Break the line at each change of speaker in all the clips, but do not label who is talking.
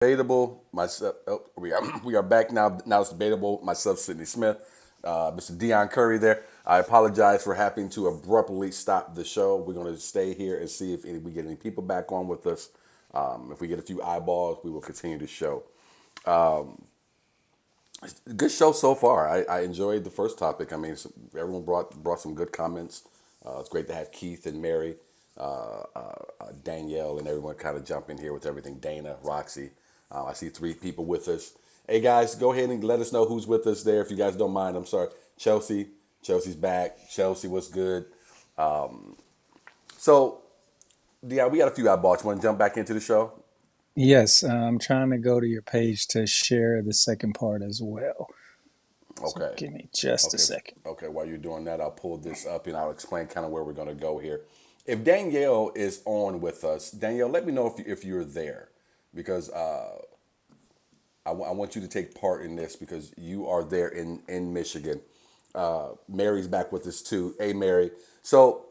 Debatable. Myself, we are back now. Now it's debatable. Myself, Sidney Smith, Mr. Dion Curry. There. I apologize for having to abruptly stop the show. We're going to stay here and see if we get any people back on with us. If we get a few eyeballs, we will continue the show. Good show so far. I enjoyed the first topic. I mean, everyone brought some good comments. It's great to have Keith and Mary, Danielle, and everyone kind of jump in here with everything. Dana, Roxy. I see three people with us. Hey guys, go ahead and let us know who's with us there if you guys don't mind. I'm sorry, Chelsea. Chelsea's back. Chelsea, what's good? So, yeah, we got a few eyeballs. Want to jump back into the show?
Yes, I'm trying to go to your page to share the second part as well. So
Okay.
give me just a
Okay,
second.
okay. While you're doing that, I'll pull this up and I'll explain kind of where we're going to go here. If Danielle is on with us, Danielle, let me know if you're there, because I want you to take part in this because you are there in Michigan. Mary's back with us too. Hey, Mary. So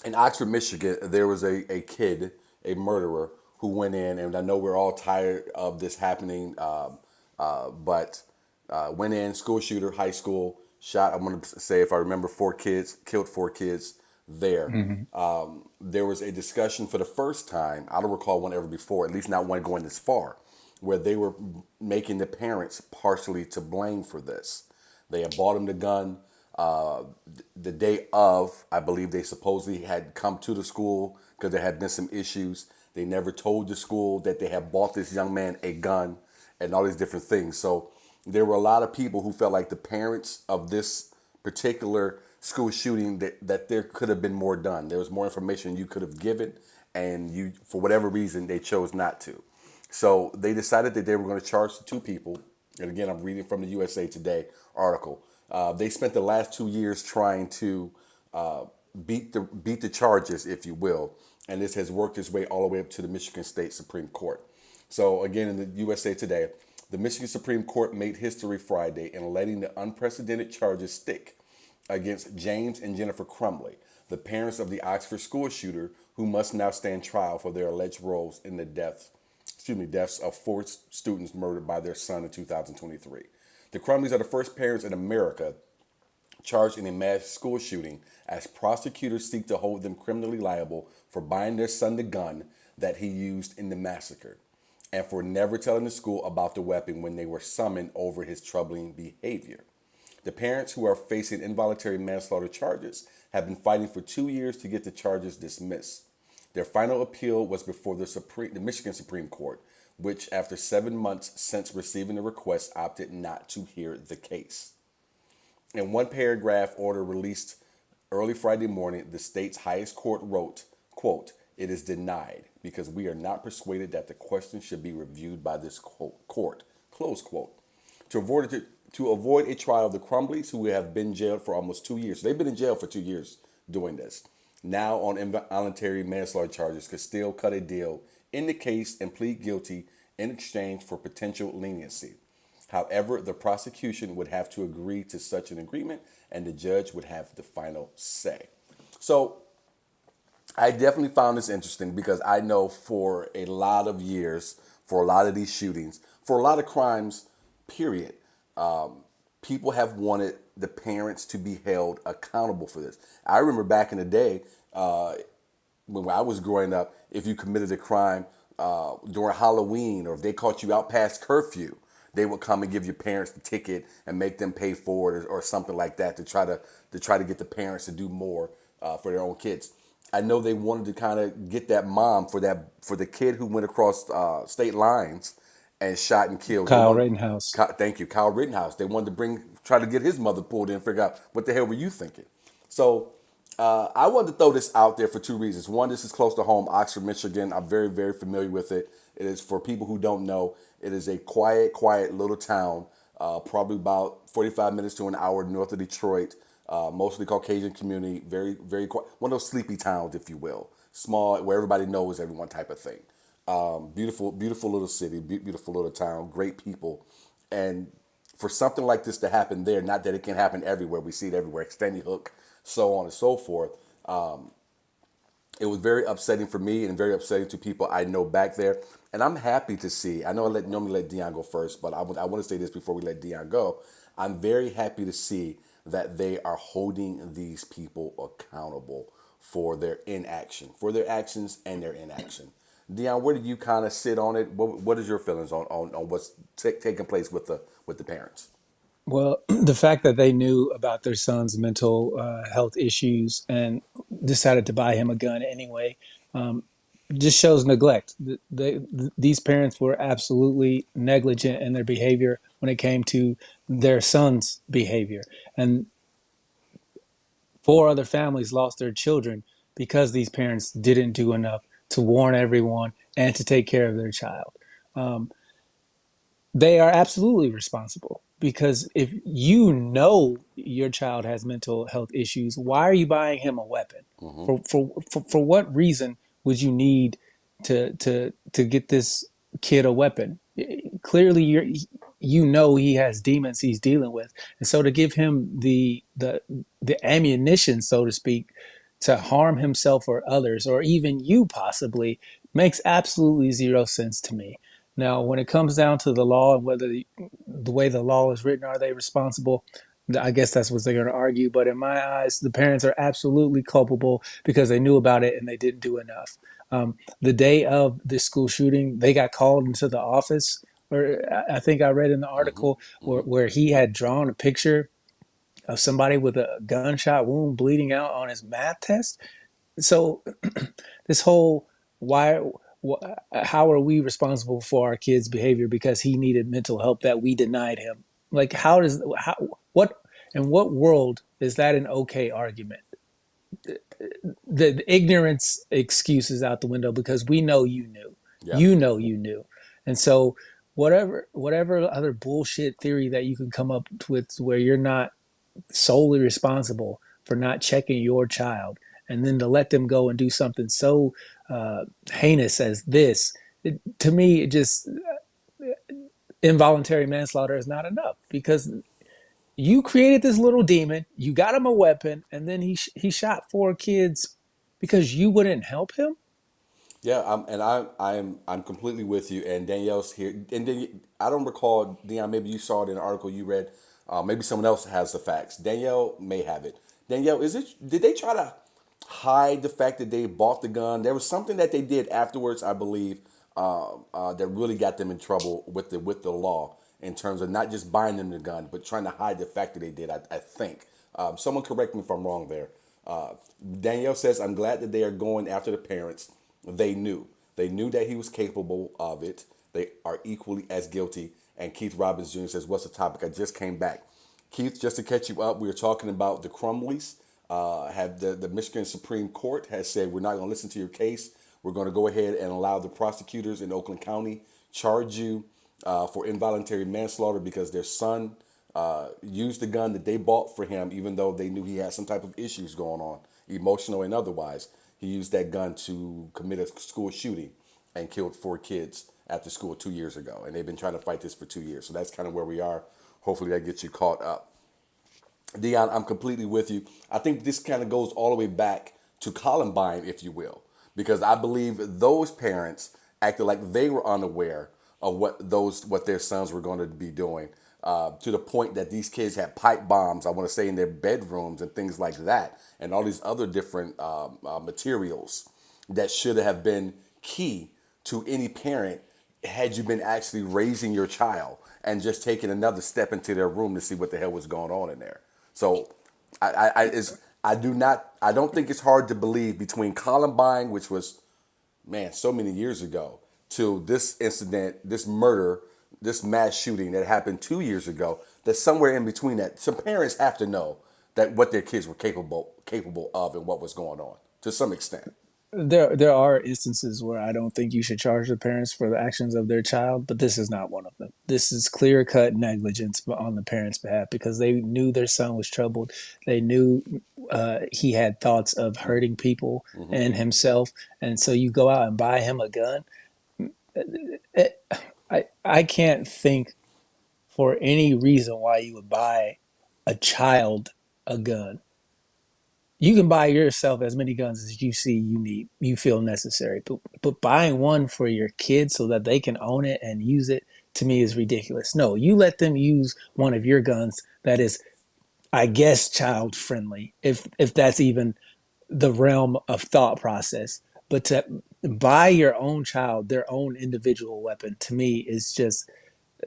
in Oxford, Michigan, there was a kid, a murderer, who went in, and I know we're all tired of this happening, but went in, school shooter, high school, shot, I'm going to say, if I remember, four kids, killed four kids there.
Hmm.
There was a discussion for the first time, I don't recall one ever before, at least not one going this far, where they were making the parents partially to blame for this. They had bought him the gun. The day of, I believe they supposedly had come to the school because there had been some issues. They never told the school that they had bought this young man a gun and all these different things. So there were a lot of people who felt like the parents of this particular school shooting that there could have been more done. There was more information you could have given, and you, for whatever reason, they chose not to. So they decided that they were going to charge the two people. And again, I'm reading from the USA Today article. They spent the last 2 years trying to beat the charges, if you will, and this has worked its way all the way up to the Michigan State Supreme Court. So again, in the USA Today, the Michigan Supreme Court made history Friday in letting the unprecedented charges stick against James and Jennifer Crumley, the parents of the Oxford school shooter, who must now stand trial for their alleged roles in the deaths of four students murdered by their son in 2023. The Crumleys are the first parents in America charged in a mass school shooting as prosecutors seek to hold them criminally liable for buying their son the gun that he used in the massacre and for never telling the school about the weapon when they were summoned over his troubling behavior. The parents, who are facing involuntary manslaughter charges, have been fighting for 2 years to get the charges dismissed. Their final appeal was before the Michigan Supreme Court, which, after 7 months since receiving the request, opted not to hear the case. In one paragraph order released early Friday morning, the state's highest court wrote, quote, "It is denied because we are not persuaded that the question should be reviewed by this court," close quote. To avoid a trial of the Crumbleys, who have been jailed for almost 2 years. They've been in jail for 2 years doing this. Now on involuntary manslaughter charges, could still cut a deal in the case and plead guilty in exchange for potential leniency. However, the prosecution would have to agree to such an agreement, and the judge would have the final say. So I definitely found this interesting because I know for a lot of years, for a lot of these shootings, for a lot of crimes, period, people have wanted the parents to be held accountable for this. I remember back in the day, when I was growing up, if you committed a crime during Halloween, or if they caught you out past curfew, they would come and give your parents the ticket and make them pay for it, or something like that, to try to get the parents to do more for their own kids. I know they wanted to kind of get that mom for the kid who went across state lines and shot and killed. They
Kyle
want,
Rittenhouse.
thank you, Kyle Rittenhouse. They wanted to try to get his mother pulled in and figure out what the hell were you thinking. So I wanted to throw this out there for two reasons. One, this is close to home, Oxford, Michigan. I'm very, very familiar with it. It is, for people who don't know, it is a quiet, quiet little town, probably about 45 minutes to an hour north of Detroit. Mostly Caucasian community, very, very quiet. One of those sleepy towns, if you will. Small, where everybody knows everyone type of thing. Beautiful, beautiful little city, beautiful little town, great people. And for something like this to happen there, not that it can happen everywhere, we see it everywhere, Sandy Hook, so on and so forth. It was very upsetting for me and very upsetting to people I know back there. And I'm happy to see. I know normally let Dion go first, but I want to say this before we let Dion go. I'm very happy to see that they are holding these people accountable for their inaction, for their actions and their inaction. Dion, where do you kind of sit on it? What is your feelings on what's taking place with the parents?
Well, the fact that they knew about their son's mental health issues and decided to buy him a gun anyway just shows neglect. These parents were absolutely negligent in their behavior when it came to their son's behavior. And four other families lost their children because these parents didn't do enough to warn everyone and to take care of their child. Um, they are absolutely responsible because if you know your child has mental health issues, why are you buying him a weapon? For what reason would you need to get this kid a weapon? Clearly, you know he has demons he's dealing with, and so to give him the ammunition, so to speak, to harm himself or others, or even you possibly, makes absolutely zero sense to me. Now, when it comes down to the law and whether the way the law is written, are they responsible? I guess that's what they're going to argue. But in my eyes, the parents are absolutely culpable because they knew about it and they didn't do enough. The day of the school shooting, they got called into the office, or I think I read in the
Hmm.
article
Hmm.
where he had drawn a picture of somebody with a gunshot wound bleeding out on his math test. So this whole why how are we responsible for our kid's behavior because he needed mental help that we denied him? Like how does how what in what world is that an okay argument? The ignorance excuse is out the window because we know you knew.
Yeah.
You know you knew. And so whatever other bullshit theory that you can come up with where you're not solely responsible for not checking your child and then to let them go and do something so heinous as this, to me it just involuntary manslaughter is not enough because you created this little demon, you got him a weapon, and then he shot four kids because you wouldn't help him.
Yeah, I'm completely with you. And Danielle's here, and then I don't recall, Dion. Maybe you saw it in an article you read. Maybe someone else has the facts. Danielle may have it. Danielle, is it? Did they try to hide the fact that they bought the gun? There was something that they did afterwards, I believe, that really got them in trouble with the law in terms of not just buying them the gun, but trying to hide the fact that they did. I think. Someone correct me if I'm wrong there. Uh, Danielle says, "I'm glad that they are going after the parents. They knew. They knew that he was capable of it. They are equally as guilty." And Keith Robbins Jr. says, "What's the topic? I just came back." Keith, just to catch you up, we were talking about the Crumleys. Have the Michigan Supreme Court has said we're not going to listen to your case. We're going to go ahead and allow the prosecutors in Oakland County charge you for involuntary manslaughter because their son used the gun that they bought for him, even though they knew he had some type of issues going on, emotional and otherwise. He used that gun to commit a school shooting and killed four kids after school 2 years ago. And they've been trying to fight this for 2 years. So that's kind of where we are. Hopefully that gets you caught up. Dion, I'm completely with you. I think this kind of goes all the way back to Columbine, if you will, because I believe those parents acted like they were unaware of what their sons were going to be doing, to the point that these kids had pipe bombs. I want to say in their bedrooms and things like that, and all these other different materials that should have been key to any parent had you been actually raising your child and just taking another step into their room to see what the hell was going on in there. So I don't think it's hard to believe between Columbine, which was, man, so many years ago, to this incident, this murder, this mass shooting that happened 2 years ago, that somewhere in between that, some parents have to know that what their kids were capable of and what was going on to some extent.
There are instances where I don't think you should charge the parents for the actions of their child, but this is not one of them. This is clear cut negligence on the parents' behalf because they knew their son was troubled. They knew he had thoughts of hurting people and himself, and so you go out and buy him a gun. I can't think for any reason why you would buy a child a gun. You can buy yourself as many guns as you see you need, you feel necessary. But buying one for your kids so that they can own it and use it, to me, is ridiculous. No, you let them use one of your guns that is, I guess, child friendly, if that's even the realm of thought process. But to buy your own child their own individual weapon, to me, is just,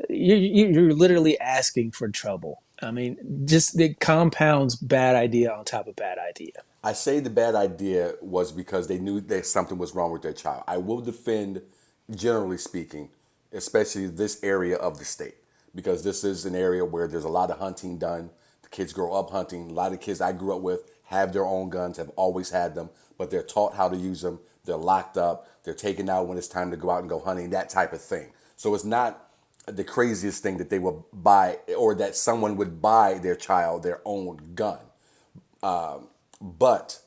you're literally asking for trouble. I mean, just it compounds bad idea on top of bad idea.
I say the bad idea was because they knew that something was wrong with their child. I will defend, generally speaking, especially this area of the state, because this is an area where there's a lot of hunting done. The kids grow up hunting. A lot of kids I grew up with have their own guns, have always had them, but they're taught how to use them. They're locked up. They're taken out when it's time to go out and go hunting, that type of thing. So it's not the craziest thing that they will buy or that someone would buy their child their own gun. But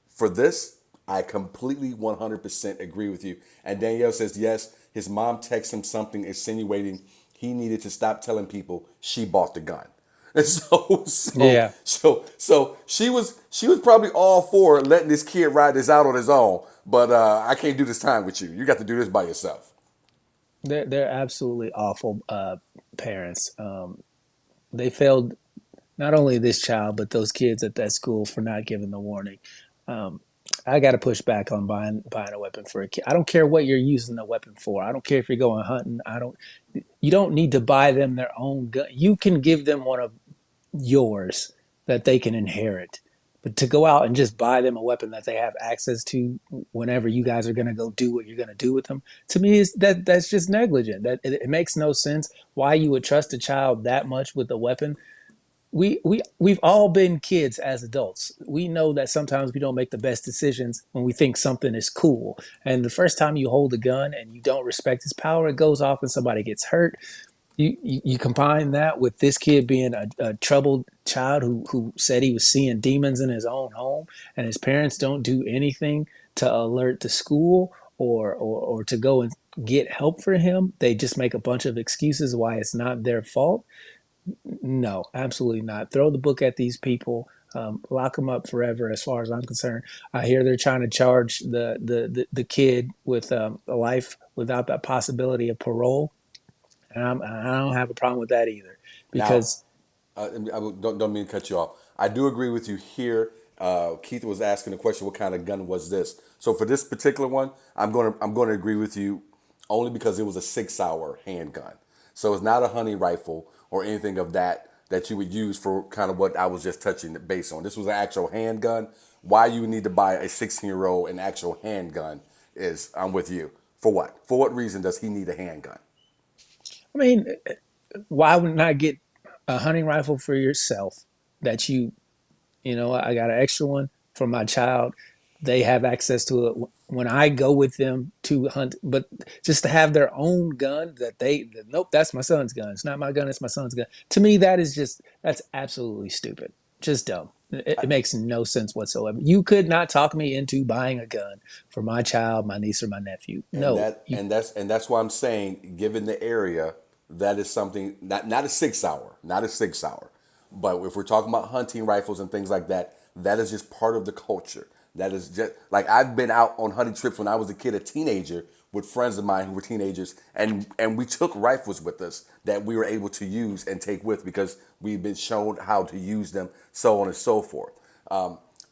for this, I completely 100% agree with you. And Danielle says, yes, his mom texted him something insinuating he needed to stop telling people she bought the gun. And
Yeah.
so she was probably all for letting this kid ride this out on his own. But I can't do this time with you. You got to do this by yourself.
They're absolutely awful parents. They failed not only this child but those kids at that school for not giving the warning. Um, I got to push back on buying a weapon for a kid. I don't care what you're using the weapon for. I don't care if you're going hunting. I don't. You don't need to buy them their own gun. You can give them one of yours that they can inherit. But to go out and just buy them a weapon that they have access to whenever you guys are going to go do what you're going to do with them, to me, is that's just negligent. That it makes no sense why you would trust a child that much with a weapon. We've all been kids as adults. We know that sometimes we don't make the best decisions when we think something is cool. And the first time you hold a gun and you don't respect its power, it goes off and somebody gets hurt. You combine that with this kid being a troubled child who said he was seeing demons in his own home, and his parents don't do anything to alert the school or to go and get help for him. They just make a bunch of excuses why it's not their fault. No, absolutely not. Throw the book at these people. Lock them up forever, as far as I'm concerned. I hear they're trying to charge the kid with a life without that possibility of parole, and I don't have a problem with that either,
Now,
because
don't mean to cut you off. I do agree with you here. Keith was asking the question, what kind of gun was this? So for this particular one, I'm gonna agree with you only because it was a 6 hour handgun. So it's not a hunting rifle or anything of that you would use for kind of what I was just touching the base on. This was an actual handgun. Why you would need to buy a 16-year-old an actual handgun is I'm with you. For what? For what reason does he need a handgun?
I mean, why would not get a hunting rifle for yourself that I got an extra one for my child. They have access to it when I go with them to hunt. But just to have their own gun nope, that's my son's gun. It's not my gun. It's my son's gun. To me, that's absolutely stupid. Just dumb. It makes no sense whatsoever. You could not talk me into buying a gun for my child, my niece, or my nephew.
And
No,
that and that's why I'm saying, given the area, that is something not a 6 hour, not a 6 hour, but if we're talking about hunting rifles and things like that, that is just part of the culture. That is just like I've been out on hunting trips when I was a kid, a teenager, with friends of mine who were teenagers, and we took rifles with us that we were able to use and take with because we've been shown how to use them, so on and so forth.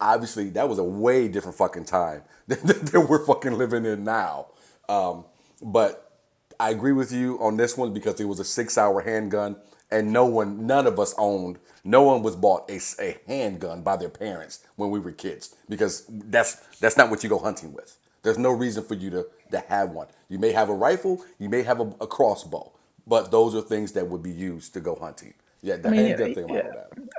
Obviously, that was a way different fucking time than we're fucking living in now. But I agree with you on this one because it was a 6 hour handgun, and none of us owned, no one was bought a handgun by their parents when we were kids because that's not what you go hunting with. There's no reason for you to have one. You may have a rifle, you may have a crossbow, but those are things that would be used to go hunting. Yeah,
I
the handgun
mean,
thing, I'm
yeah,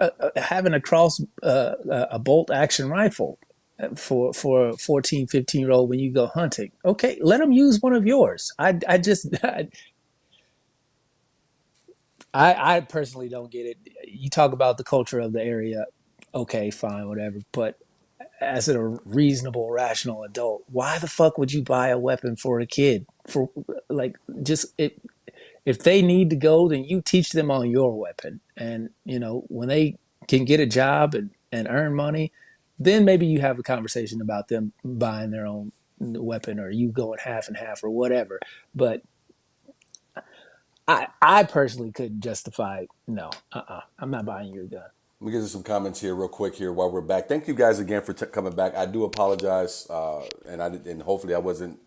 out of that.
having a bolt action rifle for a 14, 15-year old when you go hunting. Okay, let them use one of yours. I personally don't get it. You talk about the culture of the area. Okay, fine, whatever. But as a reasonable, rational adult, why the fuck would you buy a weapon for a kid? For like, just it. If they need to go, then you teach them on your weapon. And when they can get a job and earn money, then maybe you have a conversation about them buying their own weapon or you going half and half or whatever. But I personally couldn't justify no. I'm not buying your gun.
Let me get to some comments here real quick here while we're back. Thank you guys again for coming back. I do apologize, and hopefully I wasn't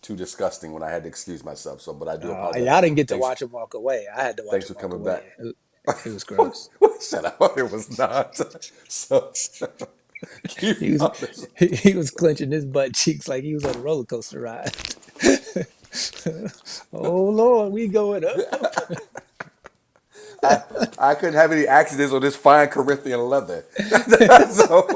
too disgusting when I had to excuse myself. So, but I do apologize.
Y'all didn't get to
Thanks,
watch him walk away. I had to watch
thanks
him
for
walk
coming
away.
back.
It was gross.
Shut up! It was not. So, keep
He was
on.
he was clenching his butt cheeks like he was on a roller coaster ride. Oh Lord, we going up.
I couldn't have any accidents on this fine Corinthian leather. So,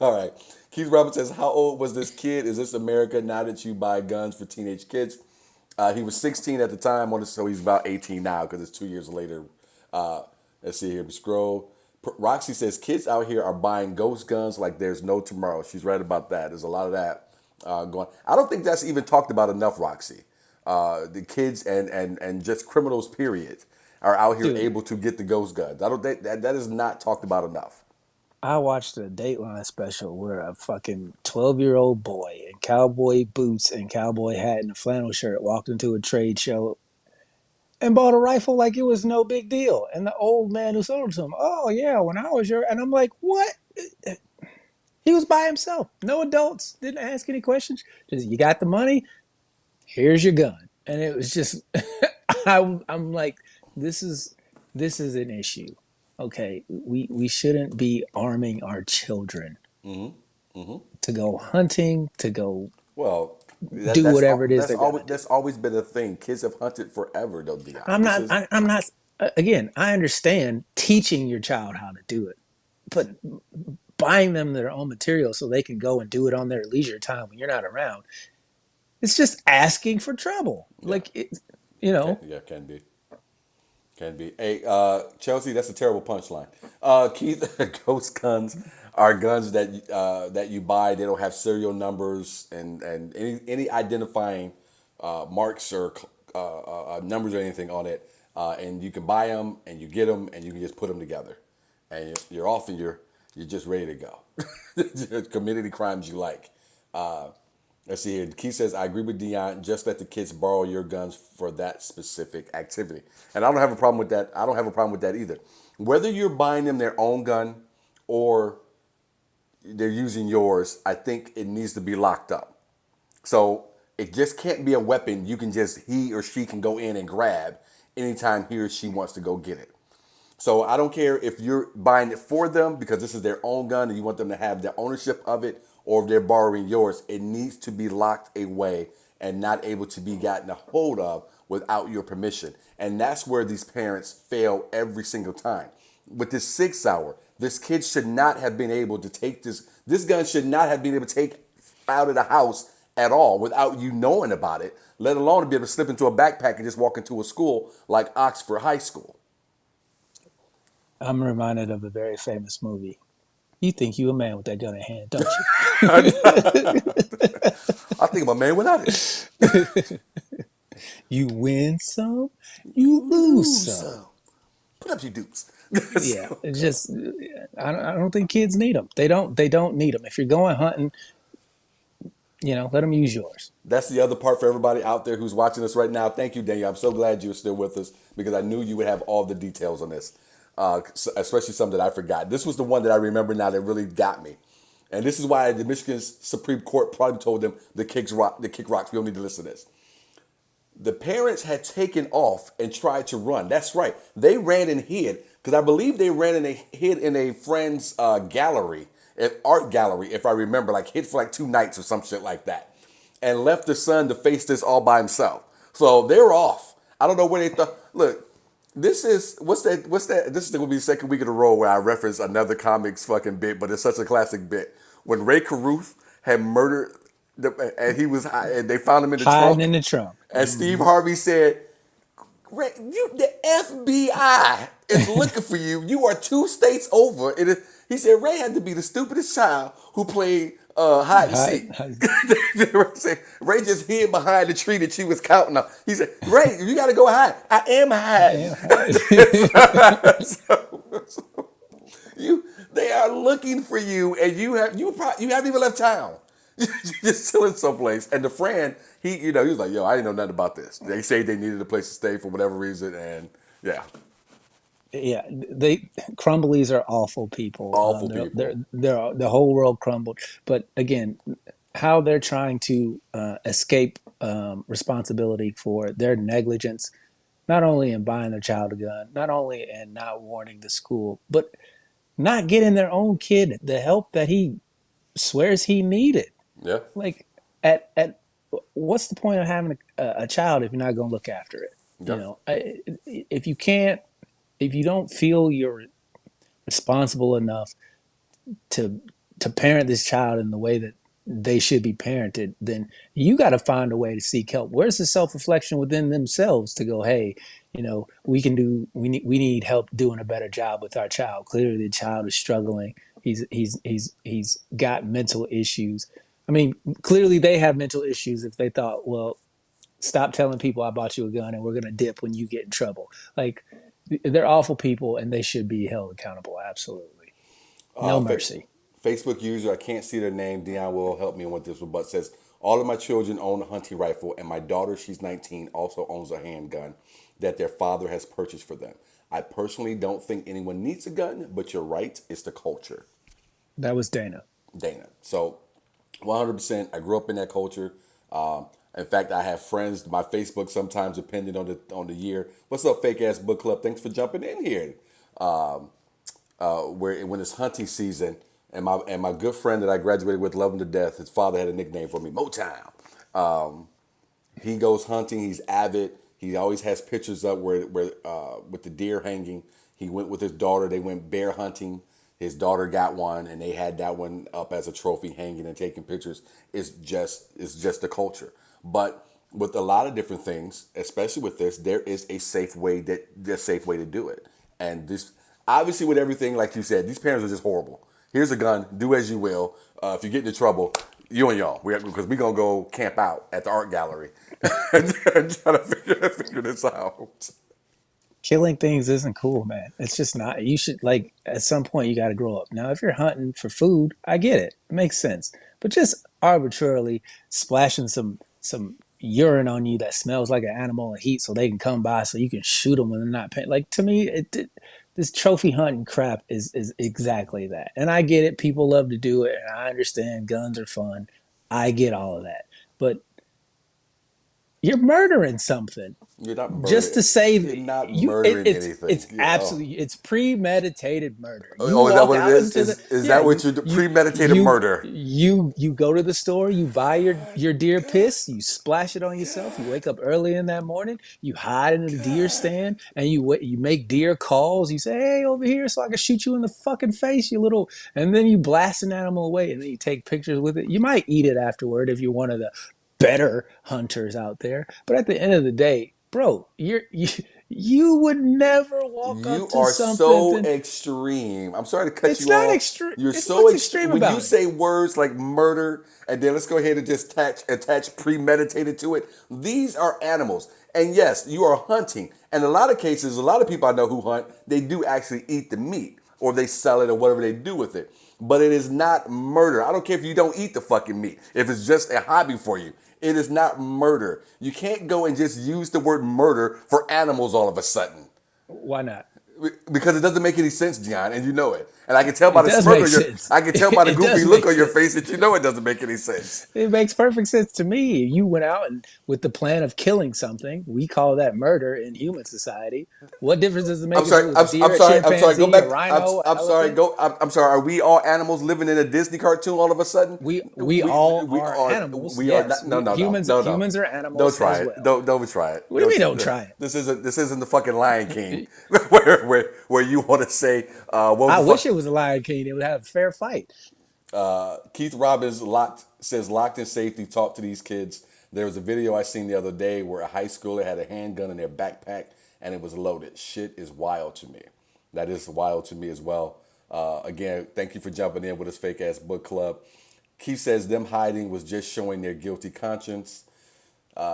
all right. Keith Roberts says, "How old was this kid? Is this America now that you buy guns for teenage kids?" He was 16 at the time, so he's about 18 now because it's 2 years later. Let's see here. We scroll. Roxy says, "Kids out here are buying ghost guns like there's no tomorrow." She's right about that. There's a lot of that going. I don't think that's even talked about enough, Roxy. The kids and just criminals, period, are out here
Dude,
able to get the ghost guns. I don't that is not talked about enough.
I watched a Dateline special where a fucking 12-year-old boy in cowboy boots and cowboy hat and a flannel shirt walked into a trade show and bought a rifle like it was no big deal. And the old man who sold it to him, oh yeah, when I was your, and I'm like, what? He was by himself, no adults, didn't ask any questions. Just you got the money, here's your gun, and it was just, I'm like, this is this is an issue. Okay, we shouldn't be arming our children to go hunting, to go
Well,
do whatever it is they're gonna do.
that's always been a thing. Kids have hunted forever, though, Dion.
I'm
This
not.
is
I'm not. Again, I understand teaching your child how to do it, but buying them their own material so they can go and do it on their leisure time when you're not around, it's just asking for trouble.
yeah,
Like it, you know,
can be. Can be. Hey, Chelsea, that's a terrible punchline. Keith, ghost guns are guns that you buy. They don't have serial numbers and any identifying marks or numbers or anything on it. And you can buy them and you get them and you can just put them together, and you're off and you're just ready to go. Commit any crimes you like. Let's see here. Keith says, "I agree with Dion. Just let the kids borrow your guns for that specific activity." And I don't have a problem with that. I don't have a problem with that either. Whether you're buying them their own gun or they're using yours, I think it needs to be locked up. So it just can't be a weapon you can just, he or she can go in and grab anytime he or she wants to go get it. So I don't care if you're buying it for them because this is their own gun and you want them to have the ownership of it, or if they're borrowing yours. It needs to be locked away and not able to be gotten a hold of without your permission. And that's where these parents fail every single time. With this 6 hour, this kid should not have been able to take this gun should not have been able to take out of the house at all without you knowing about it, let alone to be able to slip into a backpack and just walk into a school like Oxford High School.
I'm reminded of a very famous movie. You think you a man with that gun in hand, don't
I think I'm a man without it.
you? You win some, you lose
Ooh,
some.
so put up your dukes.
Yeah, it's just I don't think kids need them. They don't need them. If you're going hunting, let them use yours.
That's the other part for everybody out there who's watching us right now. Thank you, Daniel. I'm so glad you're still with us because I knew you would have all the details on this, especially some that I forgot. This was the one that I remember now that really got me. And this is why the Michigan Supreme Court probably told them the kick rocks. We don't need to listen to this. The parents had taken off and tried to run. That's right. They ran and hid because I believe they ran and they hid in a friend's gallery, an art gallery, if I remember, like hid for like 2 nights or some shit like that, and left the son to face this all by himself. So they were off. I don't know where they thought. Look, this is what's that? This is gonna be the second week in a row where I reference another comics fucking bit, but it's such a classic bit when Ray Caruth had murdered, and and they found him in the
Hiding
trunk.
in the trunk.
And Steve Harvey said, the FBI is looking for you. You are 2 states over. He said Ray had to be the stupidest child who played hide and seek. Ray just hid behind the tree that she was counting on. He said, "Ray, you got to go hide." I am hiding.
Yeah.
You, they are looking for you, and you haven't even left town. You're just chilling someplace. And the friend, he was like, "Yo, I didn't know nothing about this." They say they needed a place to stay for whatever reason, and yeah,
Yeah, they Crumblies are awful people.
awful
They're
people.
the whole world crumbled. But again, how they're trying to escape responsibility for their negligence, not only in buying their child a gun, not only in not warning the school, but not getting their own kid the help that he swears he needed.
Yeah,
Like, at what's the point of having a child if you're not going to look after it? You
yeah.
know, if you can't, if you don't feel you're responsible enough to parent this child in the way that they should be parented, then you got to find a way to seek help. Where's the self reflection within themselves to go, hey, we need help doing a better job with our child. Clearly, the child is struggling. He's got mental issues. I mean, clearly they have mental issues if they thought, well, stop telling people I bought you a gun and we're gonna dip when you get in trouble. Like, they're awful people and they should be held accountable. Absolutely, no
Uh, fa-
mercy.
Facebook user, I can't see their name. Dion will help me with this one, but says all of my children own a hunting rifle, and my daughter, she's 19, also owns a handgun that their father has purchased for them. I personally don't think anyone needs a gun, but you're right, it's the culture.
That was Dana.
Dana. So 100%, I grew up in that culture. In fact, I have friends. My Facebook sometimes, depending on the year. What's up, fake ass book club? Thanks for jumping in here. Where when it's hunting season, and my good friend that I graduated with, love him to death. His father had a nickname for me, Motown. He goes hunting. He's avid. He always has pictures up where with the deer hanging. He went with his daughter. They went bear hunting. His daughter got one, and they had that one up as a trophy, hanging and taking pictures. It's just the culture. But with a lot of different things, especially with this, there is a safe way to do it. And this, obviously, with everything, like you said, these parents are just horrible. Here's a gun. Do as you will. If you get into trouble, you and y'all, because we gonna go camp out at the art gallery and try to figure this out.
Killing things isn't cool, man. It's just not. You should, like, at some point you got to grow up. Now, if you're hunting for food, I get it. It makes sense. But just arbitrarily splashing some urine on you that smells like an animal in heat so they can come by so you can shoot them when they're not paying. Like, to me, this trophy hunting crap is exactly that. And I get it. People love to do it, and I understand guns are fun. I get all of that. But you're murdering something
You're not
just to
murdering.
save
You're not
you.
murdering
It's
anything. Oh.
absolutely, it's premeditated murder. You
Oh, is that
walk
what it
out
is?
into the,
Is
yeah,
that what you're premeditated
you
murder?
you go to the store, you buy your deer piss, you splash it on yourself, you wake up early in that morning, you hide in the deer stand, and you make deer calls. You say, hey, over here so I can shoot you in the fucking face, you little. And then you blast an animal away, and then you take pictures with it. You might eat it afterward if you're one of the better hunters out there. But at the end of the day, bro, you would never walk up
You
to
are
something.
so extreme. I'm sorry to cut
It's
you
not
off.
extreme.
You're
It's
so
what's
extreme
extreme
when you
about it.
say words like murder, and then let's go ahead and just attach premeditated to it. These are animals, and yes, you are hunting. And in a lot of cases, a lot of people I know who hunt, they do actually eat the meat, or they sell it, or whatever they do with it. But it is not murder. I don't care if you don't eat the fucking meat. If it's just a hobby for you, it is not murder. You can't go and just use the word murder for animals all of a sudden.
Why not?
Because it doesn't make any sense, John, and you know it. And I can tell by
It
the
does
smirk
make
on your,
sense.
I can tell by the
It
goofy
does
look
make
on your
sense.
face that you know it doesn't make any sense.
It makes perfect sense to me. You went out and with the plan of killing something. We call that murder in human society. What difference does it
I'm
make if it
sorry.
was a
I'm
deer, a
sorry. I'm sorry. Go
chimpanzee, a
back. I'm,
rhino, an
I'm sorry.
elephant?
I'm sorry. Are we all animals living in a Disney cartoon all of a sudden?
We
We
all
we
are
are
animals.
we are
Yes,
not. No,
we
no, no,
humans
no, no.
humans are
Don't
animals
try
as
it.
well.
Don't try it.
What do you mean don't try it?
This isn't the fucking Lion King where you want to say what was
I
the
wish
fuck.
it was a Lion King. It would have a fair fight.
Keith Robbins locked in safety. Talk to these kids. There was a video I seen the other day where a high schooler had a handgun in their backpack and it was loaded. Shit is wild to me. That is wild to me as well. Again, thank you for jumping in with this fake ass book club. Keith says them hiding was just showing their guilty conscience.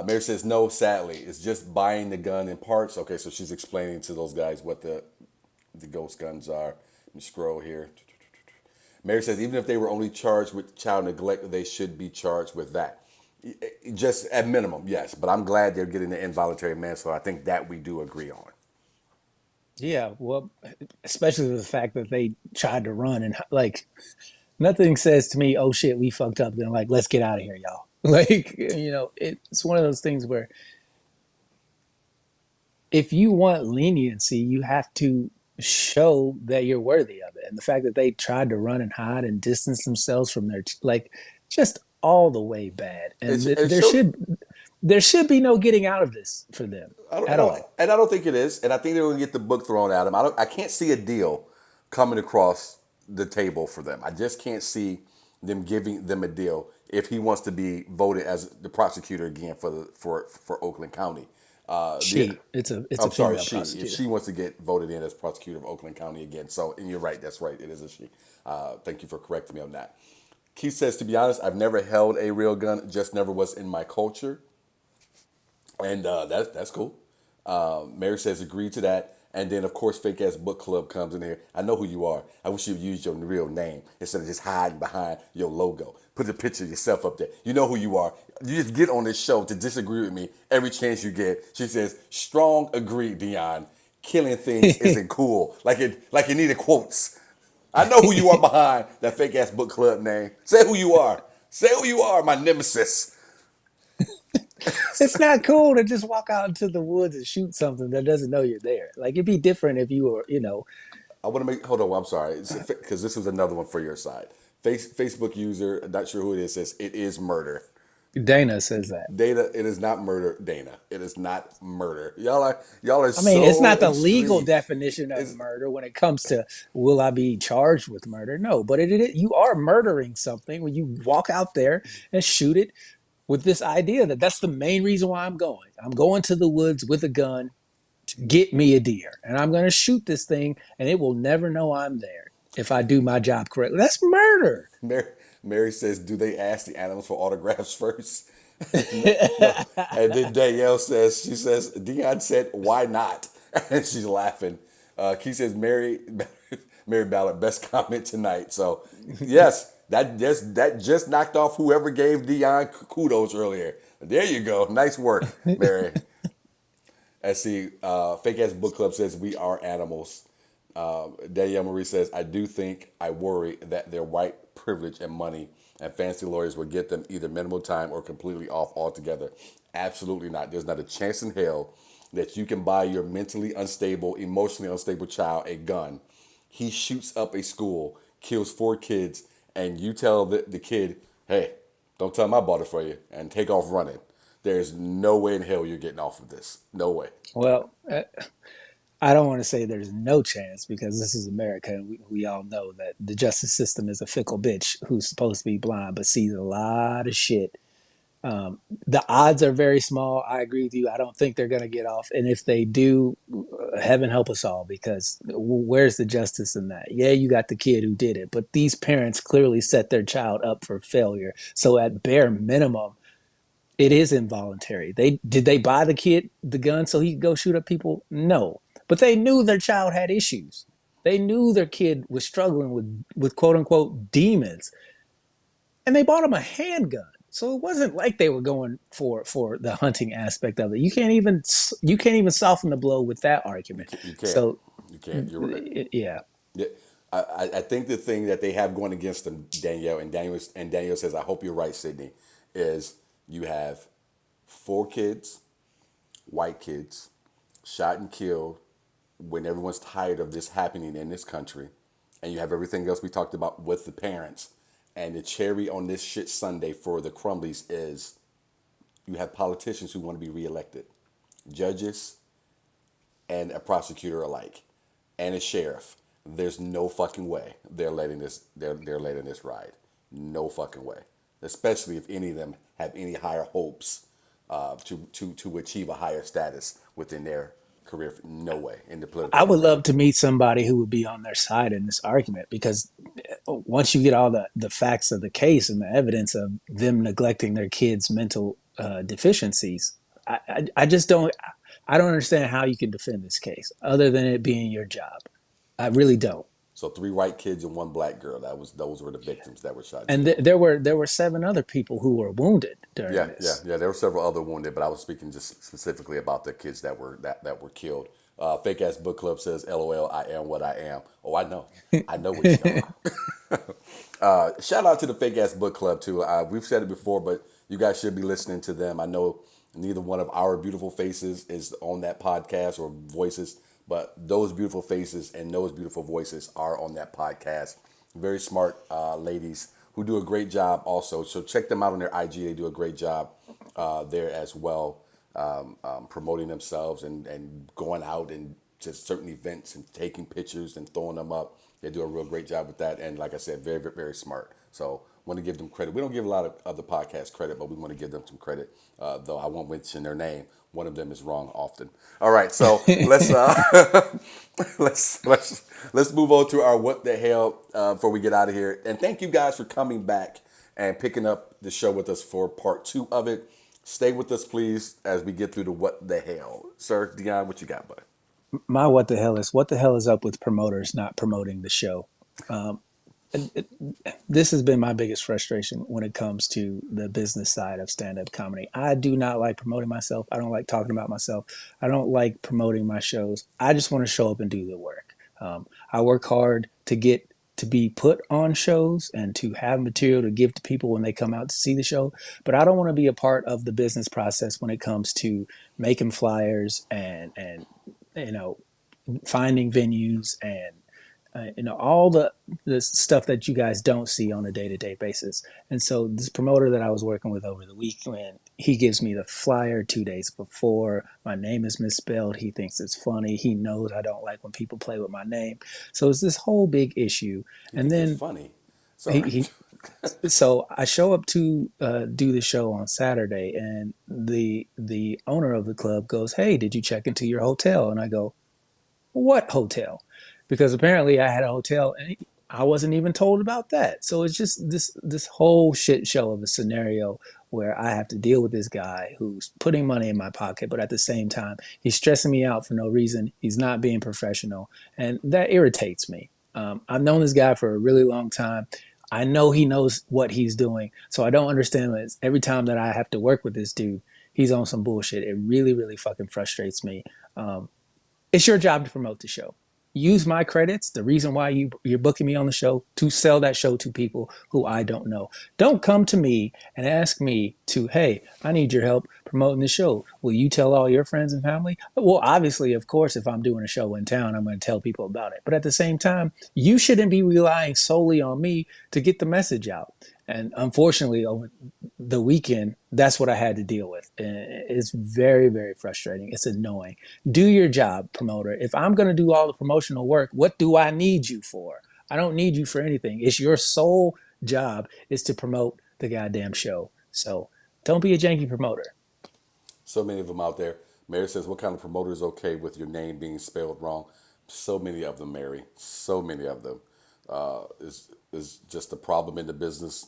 Mary says no. Sadly, it's just buying the gun in parts. Okay, so she's explaining to those guys what the ghost guns are. Let me scroll here. Mary says, even if they were only charged with child neglect, they should be charged with that. Just at minimum, yes. But I'm glad they're getting the involuntary manslaughter. I think that we do agree on.
Yeah, well, especially the fact that they tried to run and like nothing says to me, oh shit, we fucked up. Then like, let's get out of here, y'all. Like, it's one of those things where if you want leniency, you have to show that you're worthy of it. And the fact that they tried to run and hide and distance themselves from their like just all the way bad. And
It
there
shows.
should be no getting out of this for them
I
at
don't,
all.
and I don't think it is. And I think they're going to get the book thrown at them. I can't see a deal coming across the table for them. I just can't see them giving them a deal if he wants to be voted as the prosecutor again for Oakland County.
She, it's a
I'm sorry,
female
she. If
prosecutor.
she wants to get voted in as prosecutor of Oakland County again. So, and you're right, that's right, it is a she. Thank you for correcting me on that. Keith says, to be honest, I've never held a real gun, just never was in my culture. And that's cool. Mary says, agree to that. And then, of course, fake ass book club comes in here. I know who you are. I wish you'd use your real name instead of just hiding behind your logo. Put the picture of yourself up there. You know who you are. You just get on this show to disagree with me every chance you get. She says, strong agree, Dion. Killing things isn't cool. Like it needed quotes. I know who you are behind that fake ass book club name. Say who you are. Say who you are, my nemesis.
It's not cool to just walk out into the woods and shoot something that doesn't know you're there. Like it'd be different if you were,
I want to make, hold on, I'm sorry, because this was another one for your side. Facebook user, not sure who it is, says it is murder.
Dana says that.
Data, it is not murder. Dana, it is not murder. Y'all are
I mean, it's
so
not the legal
extreme.
definition of
It's,
murder when it comes to will I be charged with murder? No, but you are murdering something when you walk out there and shoot it with this idea that that's the main reason why I'm going. I'm going to the woods with a gun to get me a deer, and I'm going to shoot this thing, and it will never know I'm there if I do my job correctly. That's murder.
Mary, Mary says, do they ask the animals for autographs first? No, no. And then Danielle says, she says, Dion said, why not? And she's laughing. Keith says, Mary Ballard, best comment tonight. So, yes, that just knocked off whoever gave Dion kudos earlier. There you go. Nice work, Mary. Let's see. Fake Ass Book Club says, we are animals. Danielle Marie says, I do think I worry that their white privilege and money and fancy lawyers will get them either minimal time or completely off altogether. Absolutely not. There's not a chance in hell that you can buy your mentally unstable, emotionally unstable child a gun. He shoots up a school, kills 4 kids, and you tell the kid, hey, don't tell him I bought it for you, and take off running. There's no way in hell you're getting off of this. No way.
Well, I don't want to say there's no chance because this is America and we all know that the justice system is a fickle bitch who's supposed to be blind but sees a lot of shit. The odds are very small. I agree with you. I don't think they're going to get off. And if they do, heaven help us all because where's the justice in that? Yeah, you got the kid who did it, but these parents clearly set their child up for failure. So at bare minimum, it is involuntary. Did they buy the kid the gun so he could go shoot up people? No. But they knew their child had issues. They knew their kid was struggling with quote unquote demons. And they bought him a handgun. So it wasn't like they were going for the hunting aspect of it. You can't even soften the blow with that argument.
You can't.
So
You can't. You're right.
yeah.
Yeah, I think the thing that they have going against them, Danielle, and Danielle says, I hope you're right, Sydney, is you have 4 kids, white kids, shot and killed when everyone's tired of this happening in this country, and you have everything else we talked about with the parents. And the cherry on this shit Sunday for the Crumblies is you have politicians who want to be reelected, judges and a prosecutor alike, and a sheriff. There's no fucking way they're letting this they're letting this ride. No fucking way. Especially if any of them have any higher hopes to achieve a higher status within their career. No way in the political
I would
arena.
love to meet somebody who would be on their side in this argument because once you get all the facts of the case and the evidence of them neglecting their kids' mental deficiencies, I just I don't understand how you can defend this case other than it being your job. I really don't.
So 3 white kids and 1 black girl. Those were the victims that were shot and
And
killed.
there were 7 other people who were wounded during
Yeah, yeah,
this.
yeah. There were several other wounded, but I was speaking just specifically about the kids that were killed. Fake ass book club says, "LOL, I am what I am." Oh, I know what you are. Shout out to the fake ass book club too. We've said it before, but you guys should be listening to them. I know neither one of our beautiful faces is on that podcast or voices, but those beautiful faces and those beautiful voices are on that podcast. Very smart ladies who do a great job also. So check them out on their IG. They do a great job there as well, promoting themselves and going out and just certain events and taking pictures and throwing them up. They do a real great job with that. And like I said, very, very, very smart. So want to give them credit. We don't give a lot of other podcasts credit, but we want to give them some credit. Though I won't mention their name. One of them is wrong often. All right, so let's let's move on to our what the hell before we get out of here. And thank you guys for coming back and picking up the show with us for part 2 of it. Stay with us, please, as we get through the what the hell. Sir Dion, what you got, bud?
My what the hell is up with promoters not promoting the show? This has been my biggest frustration when it comes to the business side of stand-up comedy. I do not like promoting myself. I don't like talking about myself. I don't like promoting my shows. I just want to show up and do the work. I work hard to get to be put on shows and to have material to give to people when they come out to see the show. But I don't want to be a part of the business process when it comes to making flyers and you know finding venues and all the stuff that you guys don't see on a day-to-day basis. And so this promoter that I was working with over the weekend, he gives me the flyer 2 days before. My name is misspelled. He thinks it's funny. He knows I don't like when people play with my name. So it's this whole big issue.
You
And
think you're
then
funny?
he,
Sorry.
he so I show up to do the show on Saturday, and the owner of the club goes, "Hey, did you check into your hotel?" And I go, "What hotel?" Because apparently I had a hotel and I wasn't even told about that. So it's just this whole shit show of a scenario where I have to deal with this guy who's putting money in my pocket, but at the same time he's stressing me out for no reason. He's not being professional, and that irritates me. I've known this guy for a really long time. I know he knows what he's doing, so I don't understand that every time that I have to work with this dude, he's on some bullshit. It really, really fucking frustrates me. It's your job to promote the show. Use my credits, the reason why you're booking me on the show, to sell that show to people who I don't know. Don't come to me and ask me to, hey, I need your help promoting the show. Will you tell all your friends and family? Well, obviously, of course, if I'm doing a show in town, I'm going to tell people about it. But at the same time, you shouldn't be relying solely on me to get the message out. And unfortunately, over the weekend, that's what I had to deal with. And it's very, very frustrating. It's annoying. Do your job, promoter. If I'm going to do all the promotional work, what do I need you for? I don't need you for anything. It's your sole job is to promote the goddamn show. So don't be a janky promoter.
So many of them out there. Mary says, "What kind of promoter is okay with your name being spelled wrong?" So many of them, Mary. So many of them. Is just a problem in the business.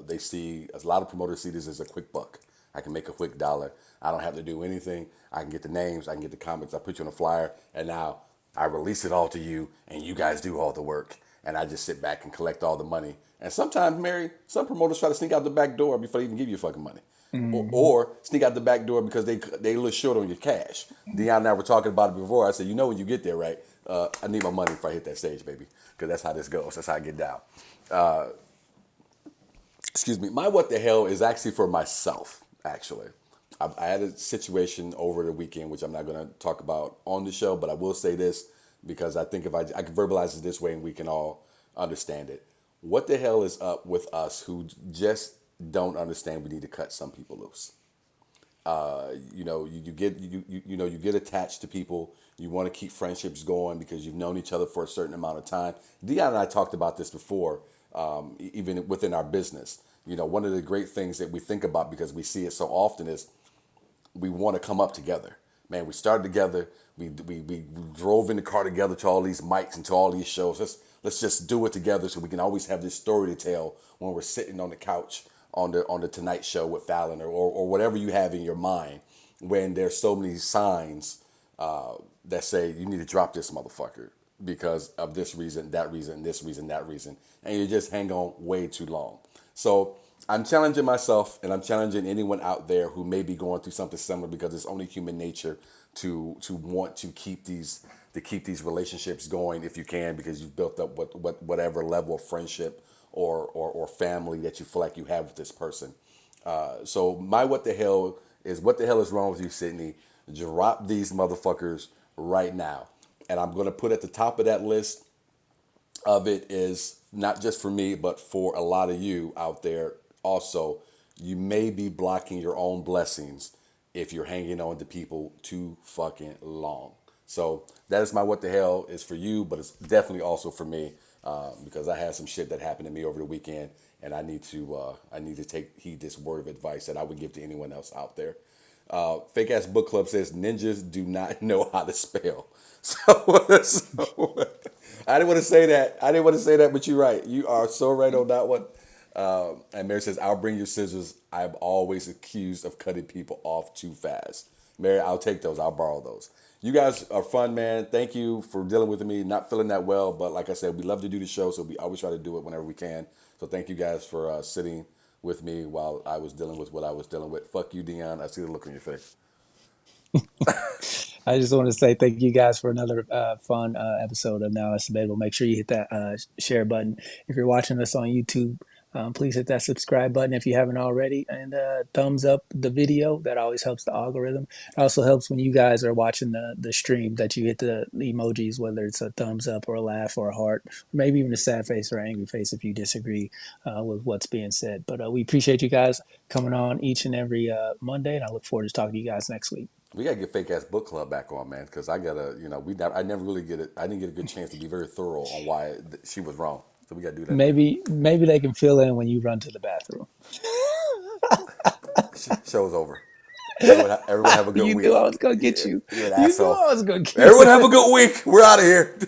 They see a lot of promoters see this as a quick buck. I can make a quick dollar. I don't have to do anything. I can get the names. I can get the comments. I put you on a flyer, and now I release it all to you, and you guys do all the work, and I just sit back and collect all the money. And sometimes, Mary, some promoters try to sneak out the back door before they even give you fucking money.
Mm-hmm.
Or sneak out the back door because they a little short on your cash. Dion and I were talking about it before. I said, when you get there, right? I need my money before I hit that stage, baby, because that's how this goes. That's how I get down. Excuse me. My what the hell is actually for myself. Actually, I had a situation over the weekend, which I'm not going to talk about on the show, but I will say this because I think if I can verbalize it this way and we can all understand it. What the hell is up with us who just don't understand we need to cut some people loose? You get attached to people. You want to keep friendships going because you've known each other for a certain amount of time. Dion and I talked about this before, even within our business. One of the great things that we think about because we see it so often is we want to come up together. Man, we started together. We drove in the car together to all these mics and to all these shows. Let's just do it together so we can always have this story to tell when we're sitting on the couch on the Tonight Show with Fallon or whatever you have in your mind. When there's so many signs that say you need to drop this motherfucker. because of this reason, that reason, this reason, that reason, and you just hang on way too long. So I'm challenging myself, and I'm challenging anyone out there who may be going through something similar, because it's only human nature to want to keep these relationships going if you can, because you've built up whatever level of friendship or family that you feel like you have with this person. So my what the hell is wrong with you, Sydney? Drop these motherfuckers right now. And I'm gonna put at the top of that list of it is not just for me, but for a lot of you out there also. You may be blocking your own blessings if you're hanging on to people too fucking long. So that is my what the hell is for you, but it's definitely also for me, because I had some shit that happened to me over the weekend, and I need to take heed this word of advice that I would give to anyone else out there. Fake ass book club says ninjas do not know how to spell. So I didn't want to say that. I didn't want to say that, but you're right. You are so right on that one. And Mary says, "I'll bring your scissors. I'm always accused of cutting people off too fast." Mary, I'll take those. I'll borrow those. You guys are fun, man. Thank you for dealing with me. Not feeling that well, but like I said, we love to do the show, so we always try to do it whenever we can. So thank you guys for sitting with me while I was dealing with what I was dealing with. Fuck you, Dion. I see the look on your face.
I just want to say thank you guys for another fun episode of Now It's Debatable. Make sure you hit that share button. If you're watching us on YouTube, please hit that subscribe button if you haven't already, and thumbs up the video. That always helps the algorithm. It also helps when you guys are watching the stream that you hit the emojis, whether it's a thumbs up or a laugh or a heart, or maybe even a sad face or angry face if you disagree with what's being said. But we appreciate you guys coming on each and every Monday, and I look forward to talking to you guys next week.
We gotta get fake ass book club back on, man, because I gotta, I never really get it. I didn't get a good chance to be very thorough on why she was wrong. So we gotta do that again.
Maybe they can fill in when you run to the bathroom.
Show's over. Everyone have a good
You
week.
knew I was gonna get
Yeah,
you.
you're an
You knew
asshole.
I was gonna get
Everyone
you.
have a good week. We're out of here.